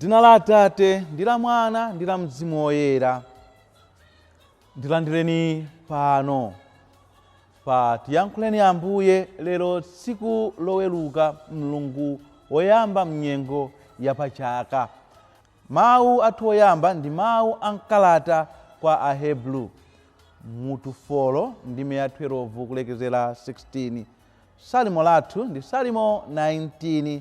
M'dzina la Atate ndi la Mwana ndi la Mzimu Woyera. Ndilandireni pano pa tiyankhuleni Ambuye lero tsiku loweruka Mlungu woyamba mnyengo ya pachaka. Mawu athu oyamba ndi mawu ankalata kwa Ahebru mutu 4 ndime ya 12 kulekezera 16. Salimo lathu ndi Salimo 19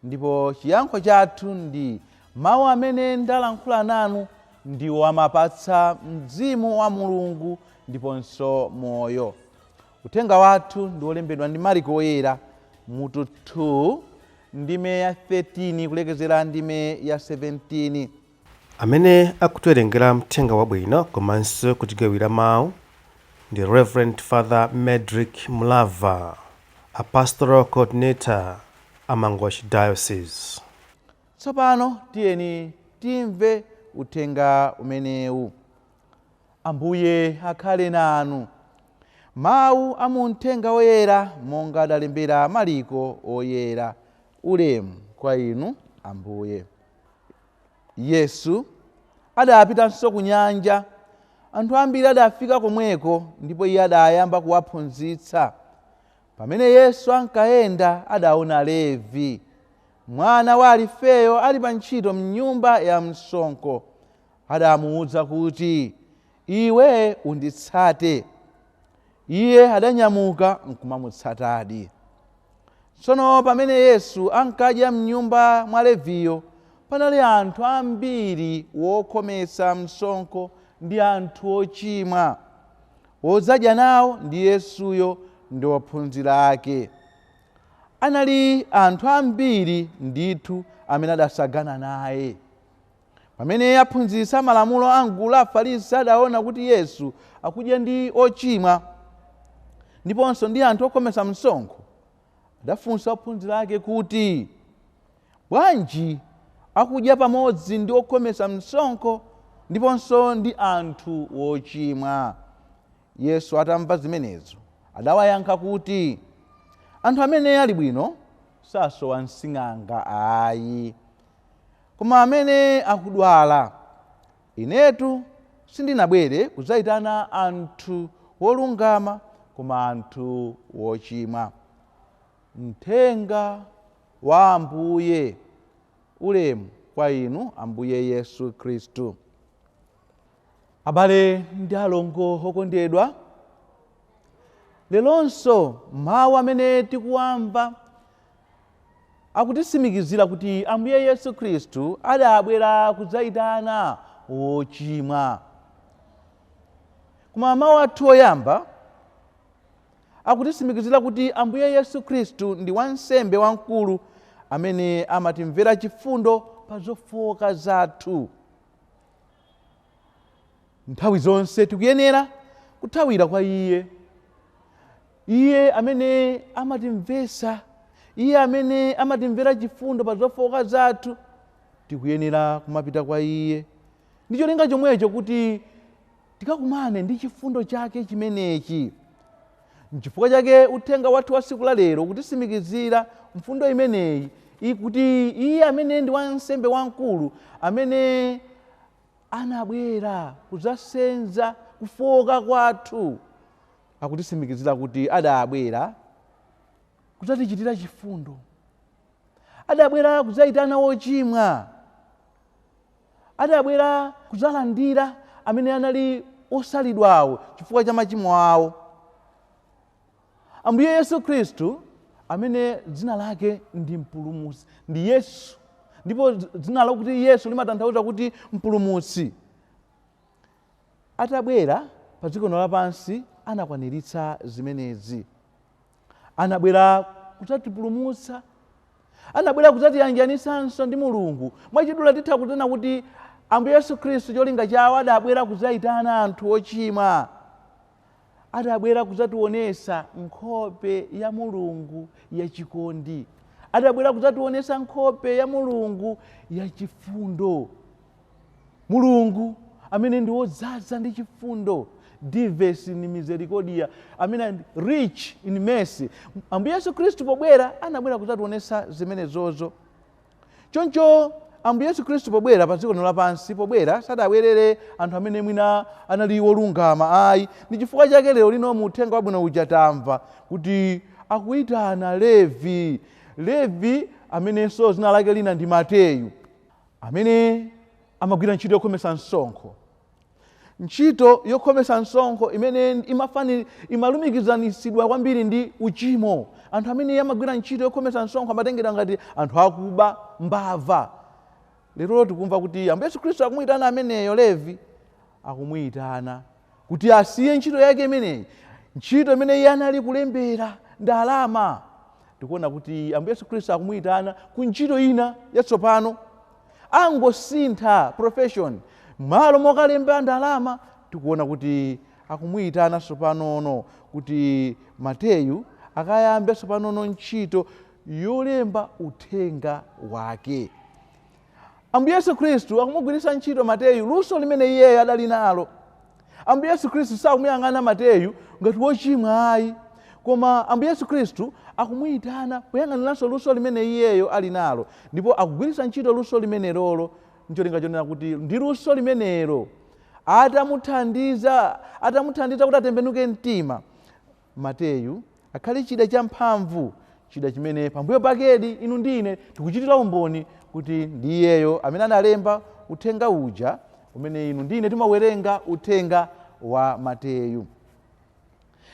ndipo chiyankho chathu ndi mawu amene ndalankhula nanu ndiwo amapatsa mzimu wa Mulungu ndiponso moyo. Uthenga wathu ndi olembedwa ndi Mariko Woyera mutu 2 ndime ya 13 kulekezera ndime ya 17. Amene akutiwerengera mthenga wabwino komanso kutigawira mawu ndi Reverend Father Medrick Mlava, a pastoral coordinator Amangosh Diocese. Tsopano tiyeni timve uthenga umenewu. Ambuye akhale nanu. Mawu a mu Uthenga Woyera monga adalembera Mariko Woyera. Ulemu kwa inu Ambuye. Yesu adapitanso ku nyanja. Anthu ambiri adafika komweko ndipo iye adayamba kuwaphunzitsa. Pamene Yesu ankayenda adaona Levi, mwana wa Alifeyo, ali pa ntchito m'nyumba ya msonkho. Adamuwuza kuti, "Iwe unditsate." Iye adanyamuka nkumamutsatadi. Tsono pamene Yesu ankadya m'nyumba mwa Leviyo, panali anthu ambiri wokhometsa msonkho ndi anthu ochimwa. Wodzadya nawo ndi Yesuyo ndi ophunzira ake. Anali anthu ambiri ndithu amene adasagana naye. Pamene aphunzitsa malamulo a gulu la Afarisi adaona kuti Yesu akudya ndi ochimwa ndiponso ndi anthu okhometsa msonkho, adafunsa ophunzira ake kuti, "Bwanji akudya pamodzi ndi okhometsa msonkho ndiponso ndi anthu wochimwa?" Yesu atamva zimenezo adawayankha kuti, "Anthu amene ali bwino sasowa msing'anga ayi, koma amene akudwala. Inetu sindinabwere kudzayitana anthu wolungama koma anthu wochimwa." Mthenga wa Ambuye. Ulemu kwa inu Ambuye Yesu Khristu. Abale ndi alongo okondedwa, lelonso mawu amene tikuwamva akutisimikizira kuti Ambuye Yesu Khristu adabwera kudzayitana wochimwa. Koma mawu athu oyamba akutisimikizira kuti Ambuye Yesu Khristu ndi wansembe wamkulu amene amatimvera chifundo pa zofowoka zathu. Nthawi zonse tikuyenera kuthawira kwa Iye. Iye amene amatimvetsa, Iye amene amatimvera chifundo pa zofowoka zathu, tikuyenera kumapita kwa Iye. Ndi cholinga chomwecho kuti tikakumane ndi chifundo chake chimenechi. N'chifukwa chake uthenga wathu wa tsiku la lero kutisimikizira mfundo imeneyi kuti Iye amene ndi wansembe wamkulu amene anabwera kudzasenza kufowoka kwathu, akutisimikizira kuti adabwera kudzatichitira chifundo, adabwera kudzayitana wochimwa, adabwera kudzalandira amene anali osalidwawo chifukwa cha machimo awo. Ambuye Yesu Khristu amene dzina lake ndi mpulumutsi, ndi Yesu, ndipo dzina lakuti Yesu limatanthauza kuti mpulumutsi. Atabwera pa dziko lapansi anakwaniritsa zimenezi. Anabwera kudzatipulumutsa, anabwera kudzatiyanjanitsanso ndi Mulungu. Mwachidule titha kunena kuti Ambuye Yesu Khristu cholinga chawo adabwera kudzayitana anthu ochimwa. Adabwera kudzationetsa nkhope ya Mulungu yachikondi. Adabwera kudzationetsa nkhope ya Mulungu yachifundo. Mulungu amene ndi wodzaza ndi chifundo, diverse in misericordia, amene rich in mercy. Ambuye Yesu Khristu pobwera anabwera kudzationetsa zimenezozo. Choncho Ambuye Yesu Khristu pobwera pa dziko lino lapansi, pobwera sadabwerere anthu amene mwina anali olungama ayi. Ndi chifukwa chake lero lino mu uthenga wabwino uja tamva kuti akuyitana Levi amenenso dzina lake lina ndi Mateyu, amene amagwira ntchito yokhomesa msonkho. Ntchito yokhomesa msonkho imene imalumikizanisidwa kwambiri ndi uchimo. Anthu amene amagwira ntchito yokhomesa msonkho amatengedwa ngati anthu akuba mbava. Lero tikumva kuti Ambuye Yesu Khristu akumuyitana ameneyo Levi, akumuyitana kuti asiye ntchito yake imeneyi, ntchito imene iye anali kulembera ndalama. Tikuona kuti Ambuye Yesu Khristu akumuyitana ku ntchito ina yatsopano, angosintha profession. Malo mokalemba ndalama, tikuona kuti akumuyitana tsopanono kuti Mateyu akayambe tsopanono ntchito yolemba uthenga wake. Ambuye Yesu Khristu akumugwiritsa ntchito Mateyu luso limene iye adali nalo. Ambuye Yesu Khristu sakumuyang'ana Mateyu ngati wochimwa ayi, koma Ambuye Yesu Khristu akumuyitana kuyang'aniranso luso limene iyeyo ali nalo, ndipo akugwiritsa ntchito luso limenelolo ncholinga chonena kuti ndi luso limenelo atamuthandiza kuti atembenuke mtima Mateyu akhale chida champhamvu, chida chimene pambuyo pakedi inu ndine tikuchitira umboni kuti ndi iyeyo amene analemba uthenga uja umene inu ndine timawerenga uthenga wa Mateyu.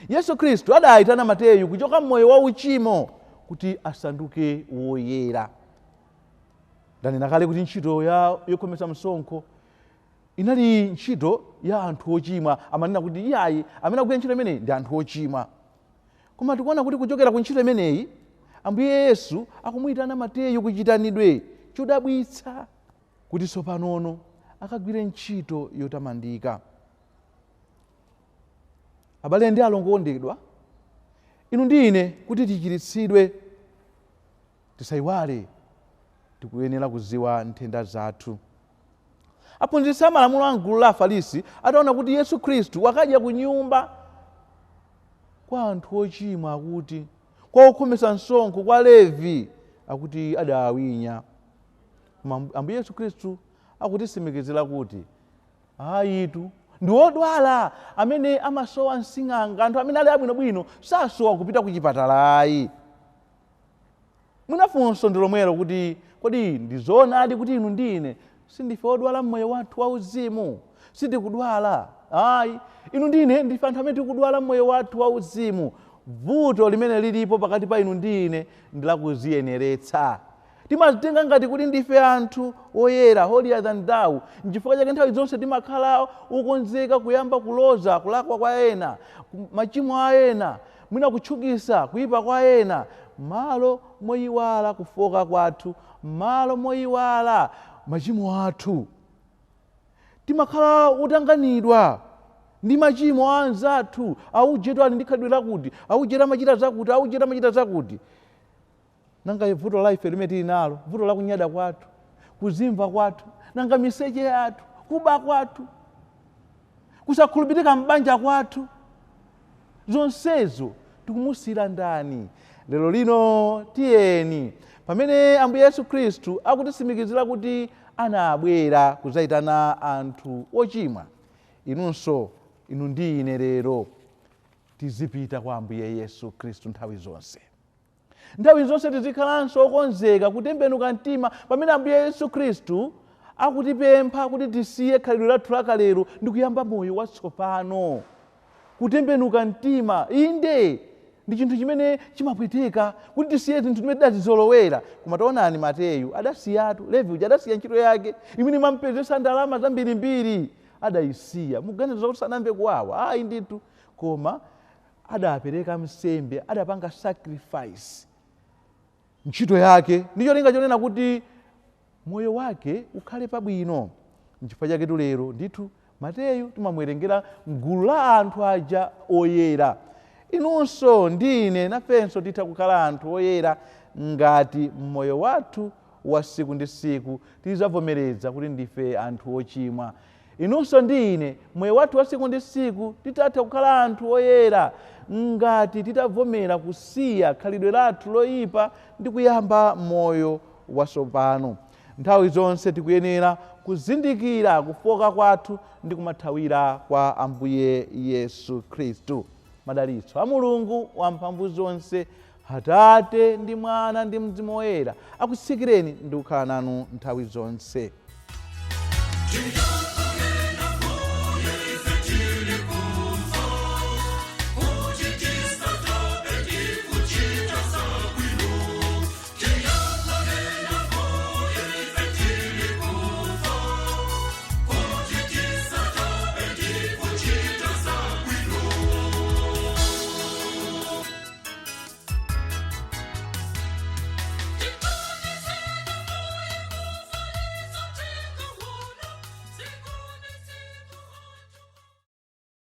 Yesu Khristu adayitana Mateyu kuchoka mmoyo wa uchimo kuti asanduke woyera. Ndanena kale kuti ntchito yokhomesa msonkho inali ntchito ya anthu ochimwa. Amanena kuti iyayi amene akugwira ntchito imeneyi ndi anthu ochimwa. Koma tikuona kuti kuchokera ku ntchito imeneyi Ambuye Yesu akumuyitana Mateyu kuchitanidwe chodabwitsa kuti tsopanono akagwire ntchito yotamandika. Abale ndi alongo okondedwa, inu ndine kuti tichiritsidwe tisayiwale tikuyenera kuziwa nthenda zathu. Aphunzitsi amalamulo a gulu la Afarisi ataona kuti Yesu Khristu wakadya ku nyumba kwa anthu ochimwa, akuti kwa okhomesa msonkho, kwa Levi, akuti adawinya. Ambuye Yesu Khristu akutisimikizira kuti ayitu ndi odwala amene amasowa msing'anga, anthu amene ali abwinobwino sasowa kupita ku chipatalayi. Munafunso ndi lomwelo kuti kodi ndi zoonadi kuti inu ndine sindife odwala mmoyo wathu wauzimu, sitikudwala ayi. Inu ndine ndife anthu amene tikudwala mmoyo wathu wauzimu. Vuto limene lilipo pakati pa inu ndine ndi lakuziyeneretsa. Timazitenga ngati kuti ndife anthu oyera, holier than thou. N'chifukwa chake nthawi zonse timakhala ukonzeka kuyamba kuloza kulakwa kwa ena, machimo a ena, mwina kutchukisa kuyipa kwa ena, malo moyiwala kufoka kwathu, malo moyiwala machimo athu. Timakhala utanganidwa ndi machimo a anzathu, aujetu ali ndi khalidwe lakuti, aujeta machita zakuti, aujeta machita zakuti. Nanga vuto la ife limene tili nalo, vuto la kunyada kwathu, kuzimva kwathu, nanga miseche yathu, kuba kwathu, kusakhulupirika m'banja kwathu, zonsezo tikumusira ndani? Lero lino tiyeni pamene Ambuye Yesu Khristu akutisimikizira kuti anabwera kudzayitana anthu ochimwa, inunso inu ndi ine lero tizipita kwa Ambuye Yesu Khristu nthawi zonse. Nthawi zonse tizikhalanso okonzeka kutembenuka mtima pamene Ambuye Yesu Khristu akutipempha kuti tisiye khalidwe lathu lakalero ndi kuyamba moyo watsopano. Kutembenuka mtima inde ndi chinthu chimene chimapweteka kuti tisiye zinthu zimene tidazizolowera. Koma taonani Mateyu adasiyatu, Levi uja adasiya ntchito yake imene imamupezesa ndalama zambirimbiri, adayisiya. Muganiza kuti sanamve kuwawa ayi ndithu, koma adapereka msembe, adapanga sacrifice. Ntchito yake ndicho linga chonena kuti moyo wake ukhale pabwino. N'chifukwa chake lero ndithu Mateyu timamuwerengera mgulu la anthu aja oyera. Inunso ndine nafenso titha kukhala anthu oyera ngati mmoyo wathu wa siku ndi siku tizavomereza kuti ndife anthu ochimwa. Inunso ndine moyo wathu wa siku ndi siku titatha kukhala anthu oyera ngati titavomera kusiya khalidwe lathu loyipa ndi kuyamba moyo watsopano. Nthawi zonse tikuyenera kuzindikira kufoka kwathu ndi kumathawira kwa Ambuye Yesu Khristu. Madalitso a Mulungu wamphamvu zonse, Atate ndi Mwana ndi Mzimu Woyera akutsikireni ndi kukhala nanu nthawi zonse.